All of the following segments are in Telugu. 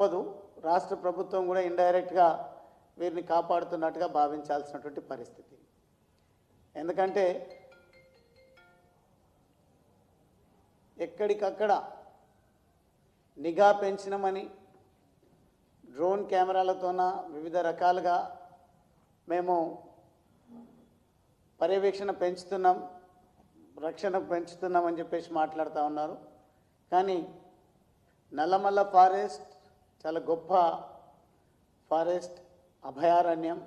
తప్పదు. రాష్ట్ర ప్రభుత్వం కూడా ఇండైరెక్ట్గా వీరిని కాపాడుతున్నట్టుగా భావించాల్సినటువంటి పరిస్థితి. ఎందుకంటే ఎక్కడికక్కడ నిఘా పెంచినమని డ్రోన్ కెమెరాలతోన వివిధ రకాలుగా మేము పర్యవేక్షణ పెంచుతున్నాం, రక్షణ పెంచుతున్నామని చెప్పేసి మాట్లాడుతూ ఉన్నారు. కానీ నల్లమల్ల ఫారెస్ట్ చాలా గొప్ప ఫారెస్ట్, అభయారణ్యం,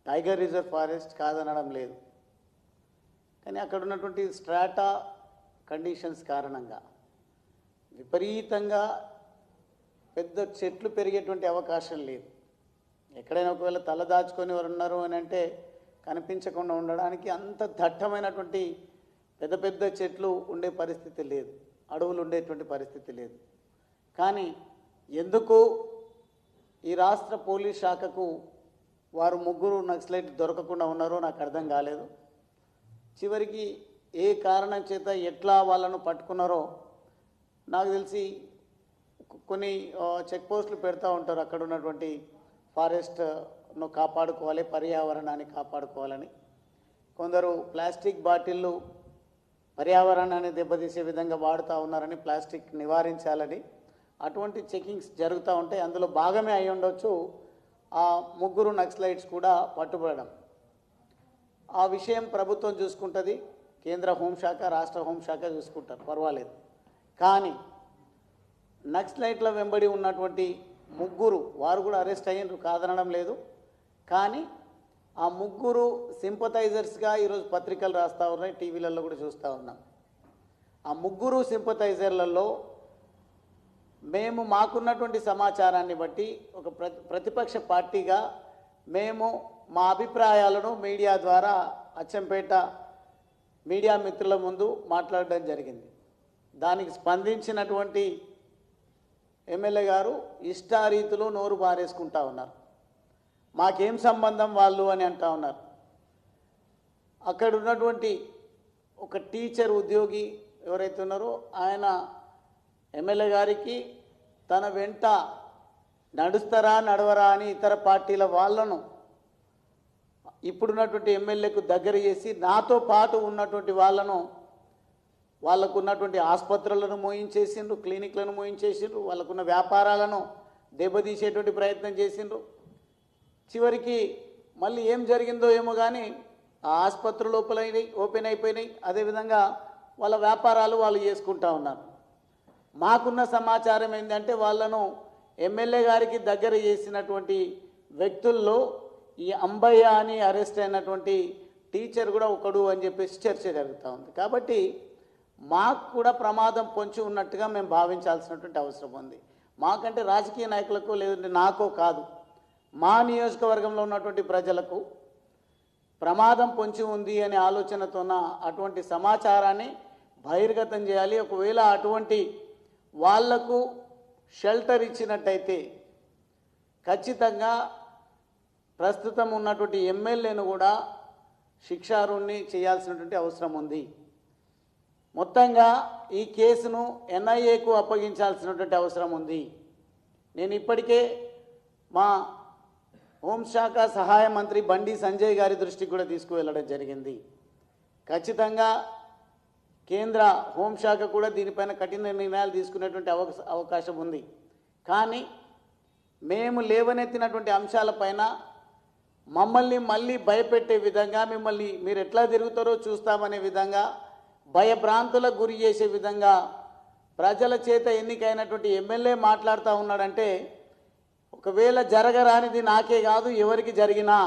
టైగర్ రిజర్వ్ ఫారెస్ట్ కాదనడం లేదు. కానీ అక్కడ ఉన్నటువంటి స్ట్రాటా కండిషన్స్ కారణంగా విపరీతంగా పెద్ద చెట్లు పెరిగేటువంటి అవకాశం లేదు. ఎక్కడైనా ఒకవేళ తల దాచుకొని ఎవరు ఉన్నారు అని అంటే కనిపించకుండా ఉండడానికి అంత దట్టమైనటువంటి పెద్ద పెద్ద చెట్లు ఉండే పరిస్థితి లేదు, అడవులు ఉండేటువంటి పరిస్థితి లేదు. కానీ ఎందుకు ఈ రాష్ట్ర పోలీస్ శాఖకు వారు ముగ్గురు నక్సలైట్ దొరకకుండా ఉన్నారో నాకు అర్థం కాలేదు. చివరికి ఏ కారణం చేత ఎట్లా వాళ్ళను పట్టుకున్నారో నాకు తెలిసి కొన్ని చెక్ పోస్టులు పెడతా ఉంటారు. అక్కడ ఉన్నటువంటి ఫారెస్ట్ను కాపాడుకోవాలి, పర్యావరణాన్ని కాపాడుకోవాలని. కొందరు ప్లాస్టిక్ బాటిళ్ళు పర్యావరణాన్ని దెబ్బతీసే విధంగా వాడుతూ ఉన్నారని, ప్లాస్టిక్ నివారించాలని అటువంటి చెకింగ్స్ జరుగుతూ ఉంటాయి. అందులో భాగమే అయి ఉండొచ్చు ఆ ముగ్గురు నక్సలైట్స్ కూడా పట్టుబడడం. ఆ విషయం ప్రభుత్వం చూసుకుంటుంది, కేంద్ర హోంశాఖ, రాష్ట్ర హోంశాఖ చూసుకుంటారు, పర్వాలేదు. కానీ నక్సలైట్ల వెంబడి ఉన్నటువంటి ముగ్గురు వారు కూడా అరెస్ట్ అయ్యారు, కాదనడం లేదు. కానీ ఆ ముగ్గురు సింపథైజర్స్గా ఈరోజు పత్రికలు రాస్తూ ఉన్నాయి, టీవీలలో కూడా చూస్తూ ఉన్నాం. ఆ ముగ్గురు సింపథైజర్లలో మేము మాకున్నటువంటి సమాచారాన్ని బట్టి ఒక ప్రతిపక్ష పార్టీగా మేము మా అభిప్రాయాలను మీడియా ద్వారా అచ్చంపేట మీడియా మిత్రుల ముందు మాట్లాడడం జరిగింది. దానికి స్పందించినటువంటి ఎమ్మెల్యే గారు ఇష్టారీతిలో నోరు బారేసుకుంటా ఉన్నారు. మాకేం సంబంధం వాళ్ళు అని అంటా ఉన్నారు. అక్కడ ఉన్నటువంటి ఒక టీచర్ ఉద్యోగి ఎవరైతే ఉన్నారో ఆయన ఎమ్మెల్యే గారికి తన వెంట నడుస్తారా నడవరా అని ఇతర పార్టీల వాళ్ళను ఇప్పుడున్నటువంటి ఎమ్మెల్యేకు దగ్గర చేసి నాతో పాటు ఉన్నటువంటి వాళ్ళను, వాళ్ళకు ఉన్నటువంటి ఆసుపత్రులను మోయించేసిండ్రు, క్లినిక్లను మోయించేసిండ్రు, వాళ్ళకున్న వ్యాపారాలను దెబ్బతీసేటువంటి ప్రయత్నం చేసిండ్రు. చివరికి మళ్ళీ ఏం జరిగిందో ఏమో కానీ ఆ ఆసుపత్రులు ఓపెన్ అయిపోయినాయి. అదేవిధంగా వాళ్ళ వ్యాపారాలు వాళ్ళు చేసుకుంటూ ఉన్నారు. మాకున్న సమాచారం ఏంటంటే వాళ్ళను ఎమ్మెల్యే గారికి దగ్గర చేసినటువంటి వ్యక్తుల్లో ఈ అంబయ్య అని అరెస్ట్ అయినటువంటి టీచర్ కూడా ఒకడు అని చెప్పేసి చర్చ జరుగుతూ ఉంది. కాబట్టి మాకు కూడా ప్రమాదం పొంచి ఉన్నట్టుగా మేము భావించాల్సినటువంటి అవసరం ఉంది. మాకంటే రాజకీయ నాయకులకు లేదంటే నాకో కాదు, మా నియోజకవర్గంలో ఉన్నటువంటి ప్రజలకు ప్రమాదం పొంచి ఉంది అనే ఆలోచనతోన అటువంటి సమాచారాన్ని బహిర్గతం చేయాలి. ఒకవేళ అటువంటి వాళ్లకు షెల్టర్ ఇచ్చినట్టయితే ఖచ్చితంగా ప్రస్తుతం ఉన్నటువంటి ఎమ్మెల్యేను కూడా శిక్షార్హుణ్ణి చేయాల్సినటువంటి అవసరం ఉంది. మొత్తంగా ఈ కేసును ఎన్ఐఏకు అప్పగించాల్సినటువంటి అవసరం ఉంది. నేను ఇప్పటికే మా హోంశాఖ సహాయ మంత్రి బండి సంజయ్ గారి దృష్టికి కూడా తీసుకువెళ్ళడం జరిగింది. ఖచ్చితంగా కేంద్ర హోంశాఖ కూడా దీనిపైన కఠిన నిర్ణయాలు తీసుకునేటువంటి అవకాశం ఉంది. కానీ మేము లేవనెత్తినటువంటి అంశాలపైన మమ్మల్ని మళ్ళీ భయపెట్టే విధంగా, మిమ్మల్ని మీరు ఎట్లా తిరుగుతారో చూస్తామనే విధంగా, భయభ్రాంతులకు గురి చేసే విధంగా ప్రజల చేత ఎన్నికైనటువంటి ఎమ్మెల్యే మాట్లాడుతూ ఉన్నాడంటే ఒకవేళ జరగరానిది నాకే కాదు ఎవరికి జరిగినా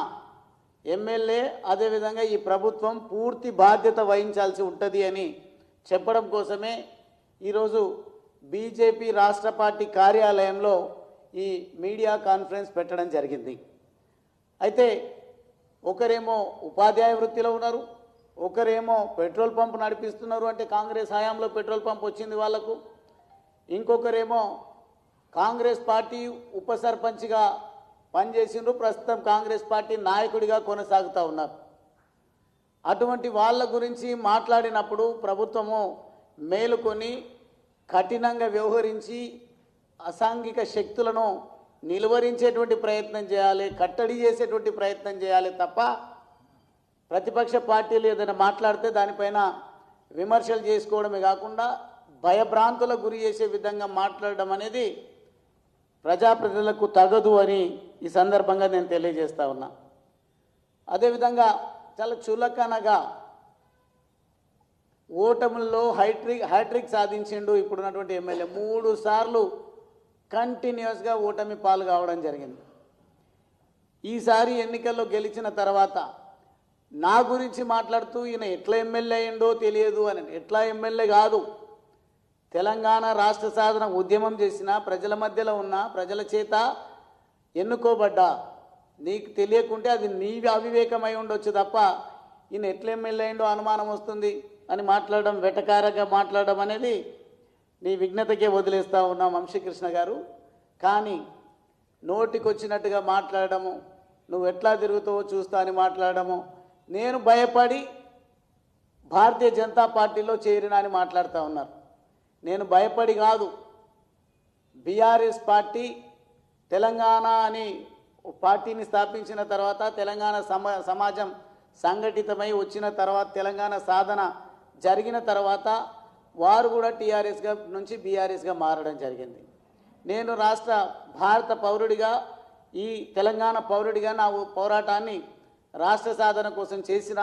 ఎమ్మెల్యే అదేవిధంగా ఈ ప్రభుత్వం పూర్తి బాధ్యత వహించాల్సి ఉంటుంది అని చెప్పడం కోసమే ఈరోజు బీజేపీ రాష్ట్ర పార్టీ కార్యాలయంలో ఈ మీడియా కాన్ఫరెన్స్ పెట్టడం జరిగింది. అయితే ఒకరేమో ఉపాధ్యాయ వృత్తిలో ఉన్నారు, ఒకరేమో పెట్రోల్ పంప్ నడిపిస్తున్నారు, అంటే కాంగ్రెస్ హయాంలో పెట్రోల్ పంప్ వచ్చింది వాళ్లకు. ఇంకొకరేమో కాంగ్రెస్ పార్టీ ఉప సర్పంచ్గా పనిచేసిండ్రు, ప్రస్తుతం కాంగ్రెస్ పార్టీ నాయకుడిగా కొనసాగుతూ ఉన్నారు. అటువంటి వాళ్ళ గురించి మాట్లాడినప్పుడు ప్రభుత్వము మేలుకొని కఠినంగా వ్యవహరించి అసాంఘిక శక్తులను నిలువరించేటువంటి ప్రయత్నం చేయాలి, కట్టడి చేసేటువంటి ప్రయత్నం చేయాలి తప్ప ప్రతిపక్ష పార్టీలు ఏదైనా మాట్లాడితే దానిపైన విమర్శలు చేసుకోవడమే కాకుండా భయభ్రాంతులకు గురి చేసే విధంగా మాట్లాడడం అనేది ప్రజాప్రతినిధులకు తగదు అని ఈ సందర్భంగా నేను తెలియజేస్తా ఉన్నా. అదేవిధంగా చాలా చులకనగా ఓటముల్లో హ్యాట్రిక్ సాధించిండు ఇప్పుడున్నటువంటి ఎమ్మెల్యే. 3 సార్లు కంటిన్యూస్గా ఓటమి పాలు కావడం జరిగింది. ఈసారి ఎన్నికల్లో గెలిచిన తర్వాత నా గురించి మాట్లాడుతూ ఈయన ఎట్లా ఎమ్మెల్యే అయిందో తెలియదు అని. ఎట్లా ఎమ్మెల్యే కాదు, తెలంగాణ రాష్ట్ర సాధన ఉద్యమం చేసిన, ప్రజల మధ్యలో ఉన్న, ప్రజల చేత ఎన్నుకోబడ్డా, నీకు తెలియకుంటే అది నీ అవివేకమై ఉండొచ్చు తప్ప ఈయన ఎట్లా ఎమ్మెల్యే అయిందో అనుమానం వస్తుంది అని మాట్లాడడం, వెటకారంగా మాట్లాడడం అనేది నీ విఘ్నతకే వదిలేస్తూ ఉన్నాం వంశీకృష్ణ గారు. కానీ నోటికొచ్చినట్టుగా మాట్లాడము, నువ్వు ఎట్లా తిరుగుతావో చూస్తా అని మాట్లాడము, నేను భయపడి భారతీయ జనతా పార్టీలో చేరినా అని మాట్లాడుతూ ఉన్నారు. నేను భయపడి కాదు, బీఆర్ఎస్ పార్టీ తెలంగాణ అని పార్టీని స్థాపించిన తర్వాత, తెలంగాణ సమాజం సంఘటితమై వచ్చిన తర్వాత, తెలంగాణ సాధన జరిగిన తర్వాత వారు కూడా టీఆర్ఎస్గా నుంచి బీఆర్ఎస్గా మారడం జరిగింది. నేను భారత పౌరుడిగా, ఈ తెలంగాణ పౌరుడిగా నా పోరాటాన్ని రాష్ట్ర సాధన కోసం చేసిన,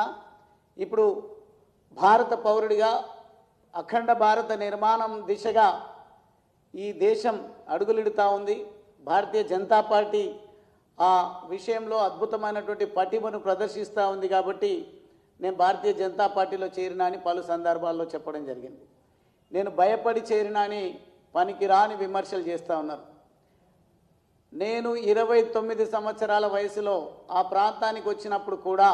ఇప్పుడు భారత పౌరుడిగా అఖండ భారత నిర్మాణం దిశగా ఈ దేశం అడుగులిడుతూ ఉంది. భారతీయ జనతా పార్టీ ఆ విషయంలో అద్భుతమైనటువంటి పటిమను ప్రదర్శిస్తూ ఉంది. కాబట్టి నేను భారతీయ జనతా పార్టీలో చేరినా అని పలు సందర్భాల్లో చెప్పడం జరిగింది. నేను భయపడి చేరినా అని పనికిరాని విమర్శలు చేస్తూ ఉన్నారు. నేను 29 సంవత్సరాల వయసులో ఆ ప్రాంతానికి వచ్చినప్పుడు కూడా